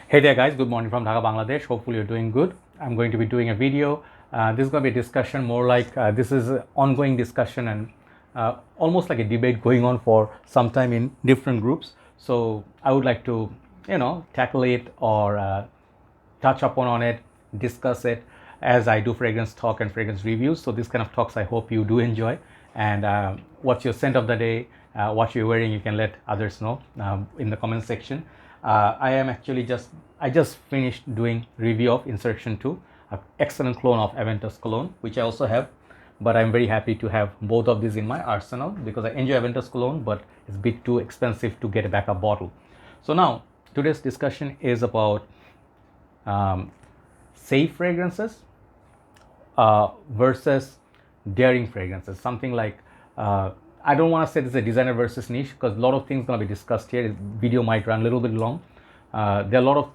Hey there guys, good morning from Dhaka, Bangladesh. Hopefully you're doing good. I'm going to be doing a video. This is going to be a discussion more like this is an ongoing discussion and almost like a debate going on for some time in different groups. So I would like to, tackle it or touch upon on it, discuss it as I do fragrance talk and fragrance reviews. So this kind of talks I hope you do enjoy. And what's your scent of the day, what you're wearing, you can let others know in the comment section. I just finished doing review of Insurrection 2, an excellent clone of Aventus Cologne, which I also have. But I'm very happy to have both of these in my arsenal because I enjoy Aventus Cologne, but it's a bit too expensive to get a backup bottle. So now today's discussion is about safe fragrances versus daring fragrances. Something like I don't want to say this is a designer versus niche because a lot of things going to be discussed here. The video might run a little bit long. There are a lot of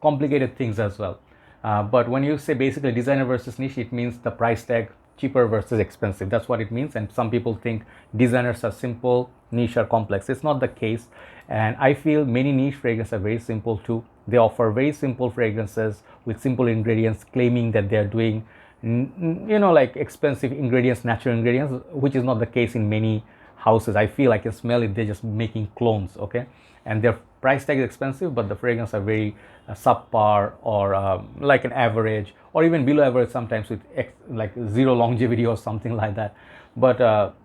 complicated things as well. But when you say basically designer versus niche, it means the price tag cheaper versus expensive. That's what it means. And some people think designers are simple, niche are complex. It's not the case. And I feel many niche fragrances are very simple too. They offer very simple fragrances with simple ingredients, claiming that they are doing like expensive ingredients, natural ingredients, which is not the case in many houses. I feel I can smell it, they're just making clones, okay? And their price tag is expensive, but the fragrance are very subpar or like an average or even below average sometimes with like zero longevity or something like that. But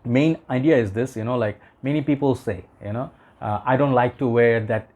main idea is this, like many people say, I don't like to wear that.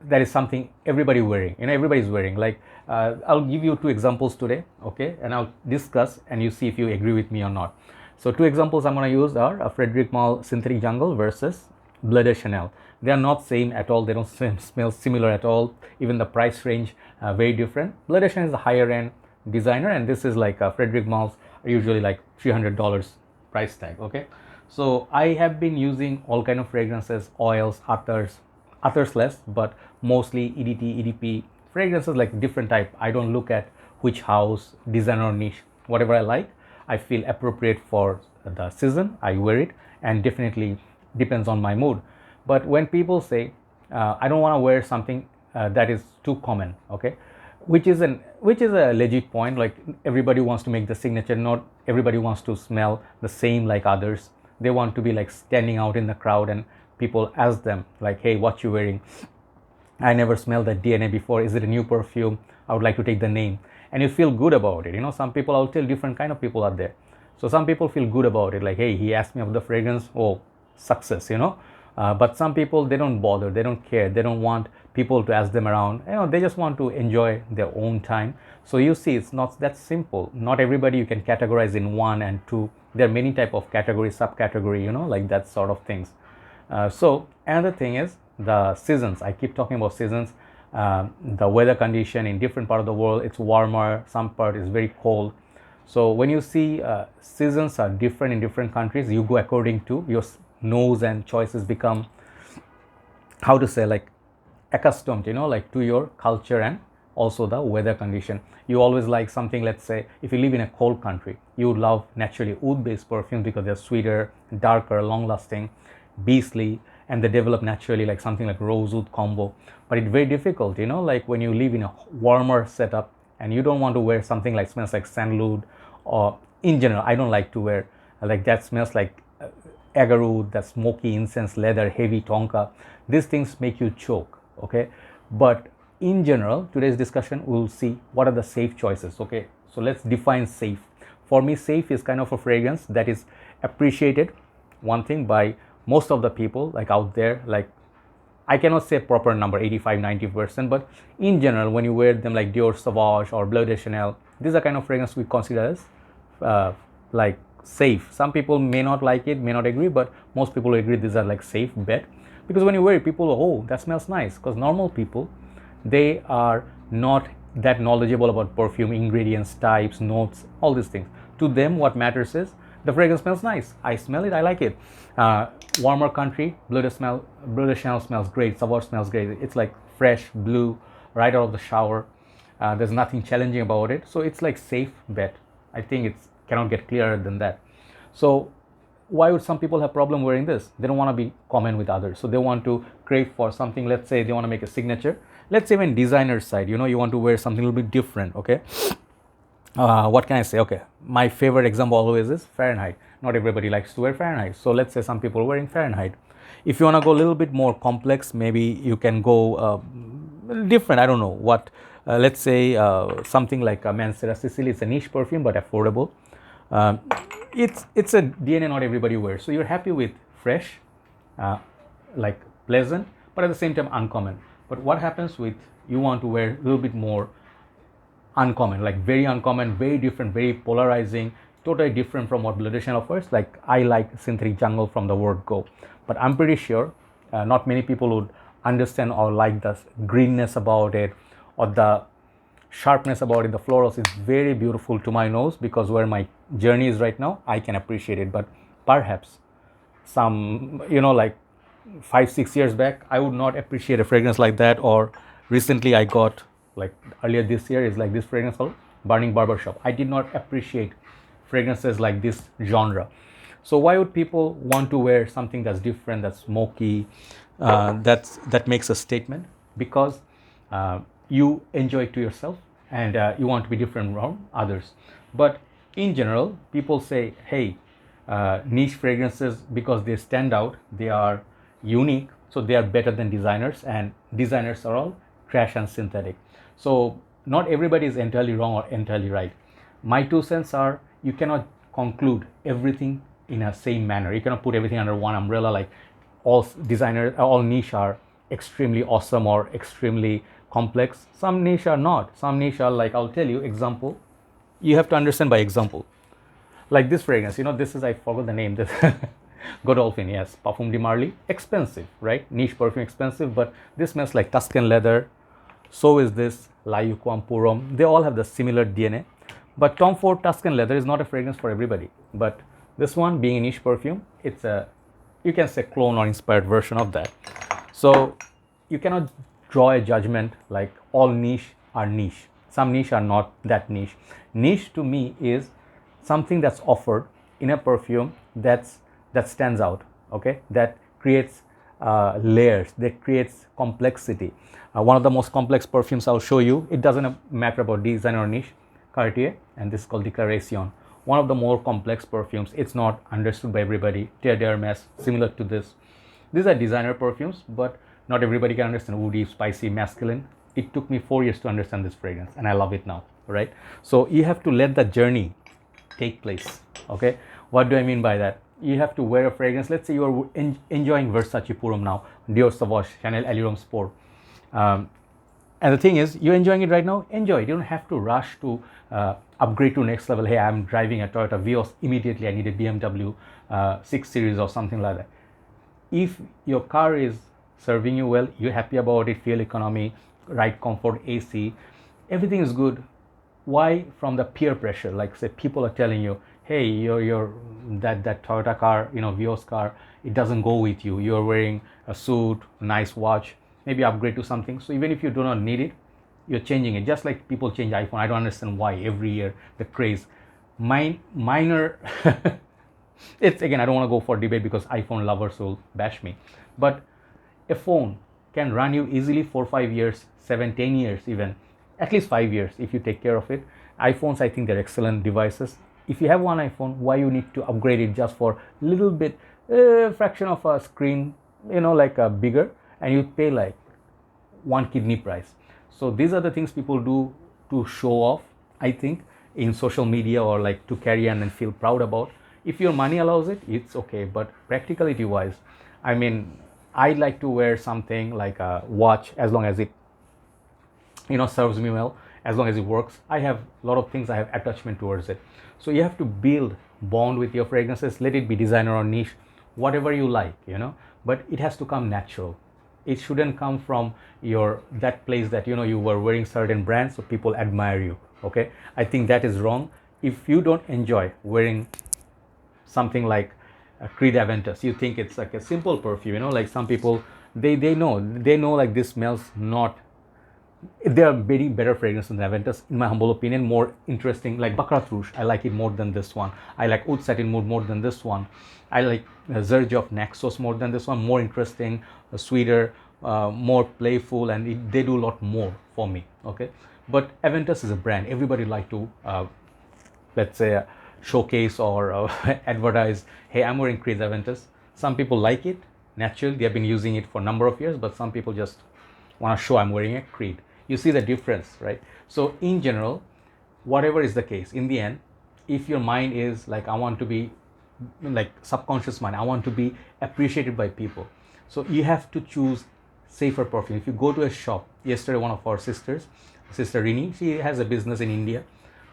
That is something everybody wearing, everybody's wearing. Like I'll give you two examples today, okay, and I'll discuss and you see if you agree with me or not. So two examples I'm going to use are a Frederic Malle Synthetic Jungle versus Bleu de Chanel. They are not same at all, they don't smell similar at all, even the price range very different. Bleu de Chanel is a higher end designer and this is like Frederic Malle's are usually like $300 price tag, okay. So I have been using all kind of fragrances, oils, others less, but mostly EDT, EDP fragrances, like different type. I don't look at which house, designer or niche, whatever I like, I feel appropriate for the season, I wear it, and definitely depends on my mood. But when people say I don't want to wear something that is too common, okay, which is a legit point. Like everybody wants to make the signature, not everybody wants to smell the same like others. They want to be like standing out in the crowd and people ask them like, hey, what you wearing? I never smelled that DNA before, is it a new perfume? I would like to take the name. And you feel good about it. Some people, I'll tell different kind of people are there. So some people feel good about it, like, hey, he asked me about the fragrance, oh, success, but some people, they don't bother, they don't care, they don't want people to ask them around, they just want to enjoy their own time. So you see, it's not that simple. Not everybody you can categorize in one and two. There are many type of category, subcategory, like that sort of things. So another thing is the seasons. I keep talking about seasons. The weather condition in different part of the world, it's warmer, some part is very cold. So when you see seasons are different in different countries, you go according to your nose and choices become, how to say, like accustomed, like to your culture and also the weather condition. You always like something, let's say if you live in a cold country, you would love naturally oud based perfumes because they're sweeter, darker, long lasting, beastly, and they develop naturally, like something like rose oud combo. But it's very difficult, like when you live in a warmer setup and you don't want to wear something like smells like sandalwood, or in general I don't like to wear like that smells like agarwood, that smoky incense, leather, heavy tonka. These things make you choke, okay. But in general, today's discussion we'll see what are the safe choices, okay. So let's define safe. For me, safe is kind of a fragrance that is appreciated, one thing, by most of the people like out there. Like I cannot say proper number 85-90%, but in general when you wear them like Dior Sauvage or Bleu de Chanel, these are kind of fragrance we consider as like safe. Some people may not like it, may not agree, but most people agree these are like safe bet, because when you wear it, people, oh, that smells nice. Because normal people, they are not that knowledgeable about perfume ingredients, types, notes, all these things. To them what matters is the fragrance smells nice, I smell it, I like it. Warmer country, Bleu de Chanel smells great, Sauvage smells great, it's like fresh blue right out of the shower. There's nothing challenging about it, so it's like safe bet. I think it's cannot get clearer than that. So why would some people have problem wearing this? They don't want to be common with others, so they want to crave for something. Let's say they want to make a signature. Let's say even designer side, you know, you want to wear something a little bit different. Okay, what can I say? Okay, my favorite example always is Fahrenheit. Not everybody likes to wear Fahrenheit, so let's say some people are wearing Fahrenheit. If you want to go a little bit more complex, maybe you can go different. I don't know what. Let's say something like Mancera Sicily. It's a niche perfume but affordable. Um, it's a DNA not everybody wears. So you're happy with fresh, uh, like pleasant, but at the same time uncommon. But what happens with you want to wear a little bit more uncommon, like very uncommon, very different, very polarizing, totally different from what Blood Ocean offers. Like I like Synthetic Jungle from the word go, but I'm pretty sure not many people would understand or like the greenness about it or the sharpness about it. The florals is very beautiful to my nose because where my journey is right now, I can appreciate it. But perhaps some, you know, like 5-6 years back, I would not appreciate a fragrance like that. Or recently I got, like earlier this year, is like this fragrance called Burning Barbershop. I did not appreciate fragrances like this genre. So why would people want to wear something that's different, that's smoky, that makes a statement? Because you enjoy it to yourself and you want to be different from others. But in general, people say, hey, niche fragrances, because they stand out, they are unique, so they are better than designers, and designers are all trash and synthetic. So not everybody is entirely wrong or entirely right. My 2 cents are, you cannot conclude everything in a same manner. You cannot put everything under one umbrella, like all designers, all niche are extremely awesome or extremely complex. Some niche are not. Some niche are like, I'll tell you example. You have to understand by example. Like this fragrance, you know, this is, I forgot the name, this Godolphin, yes, Parfum de Marly, expensive, right? Niche perfume, expensive, but this smells like Tuscan leather. So is this Layuquam Purum. They all have the similar DNA. But Tom Ford Tuscan leather is not a fragrance for everybody. But this one, being a niche perfume, it's a, you can say, clone or inspired version of that. So you cannot draw a judgment like all niche are niche. Some niche are not that niche. Niche to me is something that's offered in a perfume that stands out, okay, that creates layers, that creates complexity. One of the most complex perfumes I'll show you, it doesn't matter about design or niche, Cartier, and this is called Declaration. One of the more complex perfumes. It's not understood by everybody. Terre d'Hermès, similar to this. These are designer perfumes, but not everybody can understand woody, spicy, masculine. It took me 4 years to understand this fragrance, and I love it now, right? So you have to let the journey take place, okay? What do I mean by that? You have to wear a fragrance. Let's say you are enjoying Versace Purum now, Dior Sauvage, Chanel Allure Sport. And the thing is, you're enjoying it right now, enjoy it. You don't have to rush to upgrade to next level. Hey, I'm driving a Toyota Vios, immediately I need a BMW 6 Series or something like that. If your car is serving you well, you're happy about it, fuel economy, ride comfort, AC, everything is good. Why from the peer pressure? Like say people are telling you, hey, your that Toyota car, you know, Vios car, it doesn't go with you. You're wearing a suit, nice watch, maybe upgrade to something. So even if you do not need it, you're changing it. Just like people change iPhone. I don't understand why every year the craze. Minor. It's again, I don't want to go for debate because iPhone lovers will bash me. But a phone can run you easily for 5 years, 7, 10 years even. At least 5 years if you take care of it. iPhones, I think they're excellent devices. If you have one iPhone, why you need to upgrade it just for a little bit, fraction of a screen, you know, like a bigger, and you pay like one kidney price. So these are the things people do to show off, I think, in social media or like to carry on and feel proud about. If your money allows it, it's okay. But practicality wise, I mean, I like to wear something like a watch as long as it, you know, serves me well, as long as it works. I have a lot of things, I have attachment towards it. So you have to build bond with your fragrances. Let it be designer or niche, whatever you like, you know, but it has to come natural. It shouldn't come from your that place that, you know, you were wearing certain brands so people admire you. Okay, I think that is wrong. If you don't enjoy wearing something like Creed Aventus, you think it's like a simple perfume, you know, like some people, they know like this smells not There are many better fragrances than Aventus, in my humble opinion, more interesting, like Baccarat Rouge. I like it more than this one. I like Oud Satin more than this one. I like Zerge of Naxos more than this one, more interesting, sweeter, more playful, and they do a lot more for me, okay? But Aventus is a brand. Everybody like to, let's say, showcase or advertise, hey, I'm wearing Creed's Aventus. Some people like it, naturally, they have been using it for a number of years, but some people just want to show I'm wearing a Creed. You see the difference, right? So in general, whatever is the case, in the end, if your mind is like, I want to be, like subconscious mind, I want to be appreciated by people, so you have to choose safer perfume. If you go to a shop, yesterday one of our sisters, sister Rini, she has a business in India,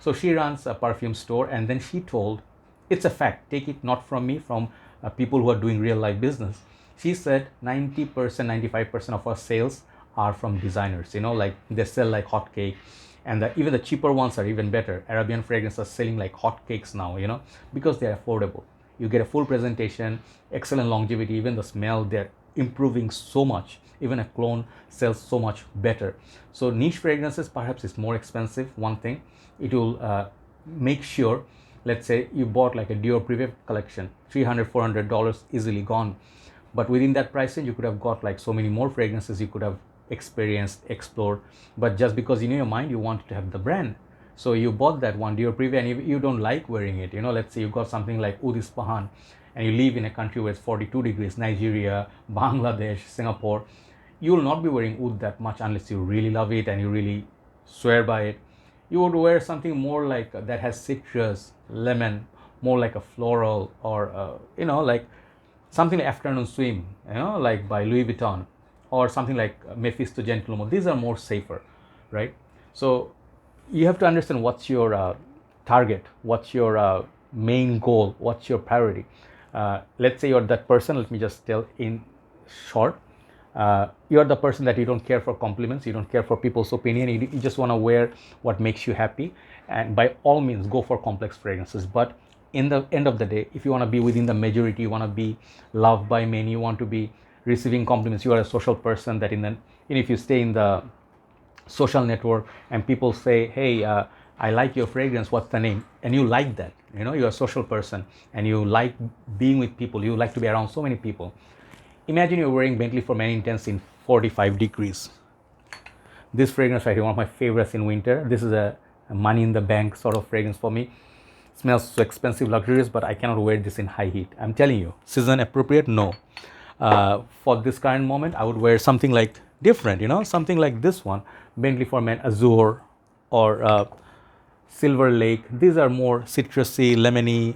so she runs a perfume store, and then she told, it's a fact, take it not from me, from people who are doing real life business. She said 90%, 95% of our sales are from designers, like they sell like hotcake, and even the cheaper ones are even better. Arabian fragrances are selling like hotcakes now, because they're affordable. You get a full presentation, excellent longevity, even the smell, they're improving so much. Even a clone sells so much better. So niche fragrances perhaps is more expensive, one thing. It will make sure, let's say you bought like a Dior Privé collection, $300, $400 easily gone. But within that price range, you could have got like so many more fragrances you could have experienced, explored. But just because in your mind you wanted to have the brand, so you bought that one Dior Privé, and you don't like wearing it. Let's say you got something like Oud Ispahan, and you live in a country where it's 42 degrees, Nigeria, Bangladesh, Singapore. You will not be wearing Oud that much unless you really love it and you really swear by it. You would wear something more like that has citrus, lemon, more like a floral, or like something like Afternoon Swim, like by Louis Vuitton, or something like Mephisto Gentleman. These are more safer, right? So you have to understand what's your target, what's your main goal, what's your priority. Let's say you're that person, let me just tell in short, you're the person that you don't care for compliments, you don't care for people's opinion, you just want to wear what makes you happy, and by all means go for complex fragrances. But in the end of the day, if you want to be within the majority, you want to be loved by many, you want to be receiving compliments, you are a social person, that if you stay in the social network and people say, hey, I like your fragrance, what's the name, and you like that, you're a social person and you like being with people, you like to be around so many people. Imagine you're wearing Bentley for Many Intents in 45 degrees. This fragrance right here, one of my favorites in winter. This is a money in the bank sort of fragrance for me. Smells so expensive, luxurious, but I cannot wear this in high heat. I'm telling you, season appropriate, no. For this current moment, I would wear something like different, something like this one, Bentley for Men Azure, or Silver Lake. These are more citrusy, lemony,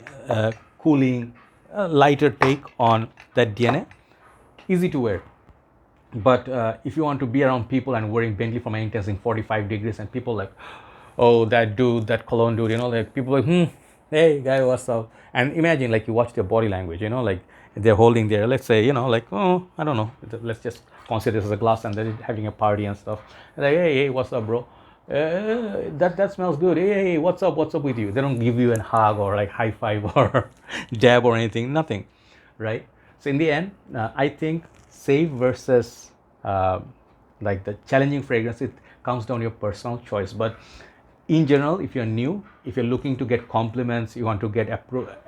cooling, lighter take on that DNA. Easy to wear. But if you want to be around people and wearing Bentley for Many Intents in 45 degrees, and people like, oh, that dude, that cologne dude, like people like, hey guy, what's up? And imagine like you watch their body language, like they're holding their, let's say, like, oh, I don't know, let's just consider this as a glass, and they're having a party and stuff. Like, hey, what's up, bro? That smells good. Hey, what's up with you? They don't give you a hug or like high five or dab or anything, nothing, right? So in the end, I think safe versus like the challenging fragrance, it comes down to your personal choice. But in general, if you're new, if you're looking to get compliments, you want to get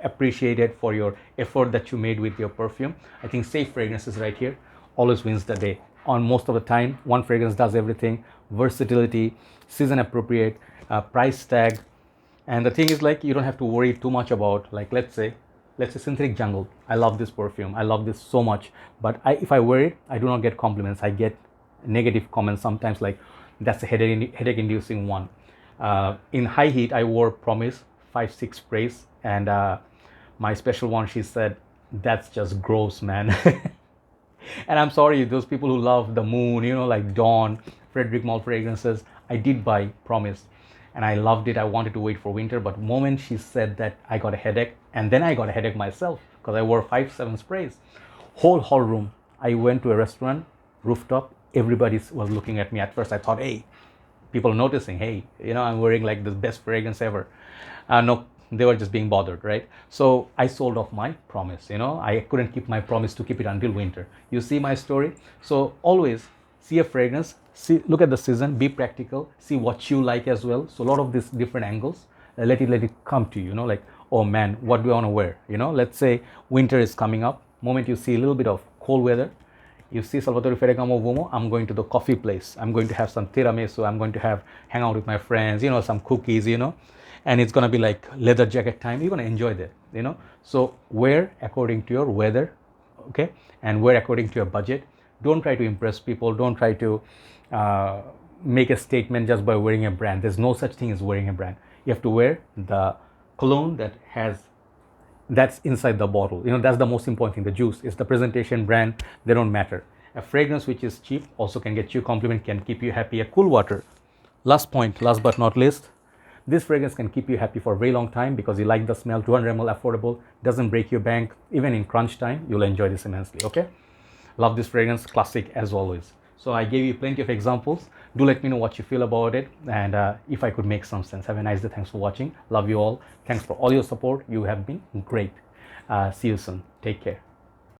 appreciated for your effort that you made with your perfume, I think safe fragrances right here always wins the day. On most of the time, one fragrance does everything. Versatility, season appropriate, price tag. And the thing is, like, you don't have to worry too much about, like, let's say Synthetic Jungle. I love this perfume, I love this so much, but if I wear it, I do not get compliments, I get negative comments sometimes, like, that's a headache inducing one. In high heat, I wore Promise 5-6 sprays, and my special one, she said, that's just gross, man. And I'm sorry, those people who love the moon, like Dawn, Frederic Malle fragrances, I did buy Promise and I loved it. I wanted to wait for winter, but the moment she said that, I got a headache, and then I got a headache myself because I wore 5-7 sprays. Whole hall room. I went to a restaurant, rooftop, everybody was looking at me. At first I thought, hey, people are noticing, hey, I'm wearing like the best fragrance ever. No, they were just being bothered, right? So I sold off my Promise. I couldn't keep my promise to keep it until winter. You see my story? So always see a fragrance, look at the season, be practical, see what you like as well. So a lot of these different angles, let it come to you, like, oh man, what do I want to wear? Let's say winter is coming up. Moment you see a little bit of cold weather, you see Salvatore Ferragamo Vomo, I'm going to the coffee place, I'm going to have some tiramisu, I'm going to hang out with my friends, some cookies, and it's going to be like leather jacket time. You're going to enjoy that, so wear according to your weather, okay, and wear according to your budget. Don't try to impress people. Don't try to make a statement just by wearing a brand. There's no such thing as wearing a brand. You have to wear the cologne that's inside the bottle. That's the most important thing. The juice is the presentation, brand, they don't matter. A fragrance which is cheap also can get you compliment, can keep you happy. A cool water. Last point, last but not least, this fragrance can keep you happy for a very long time because you like the smell. 200 ml, affordable, doesn't break your bank. Even in crunch time, you'll enjoy this immensely, okay? Love this fragrance, classic as always. So I gave you plenty of examples. Do let me know what you feel about it, and if I could make some sense. Have a nice day. Thanks for watching. Love you all. Thanks for all your support. You have been great. See you soon. Take care.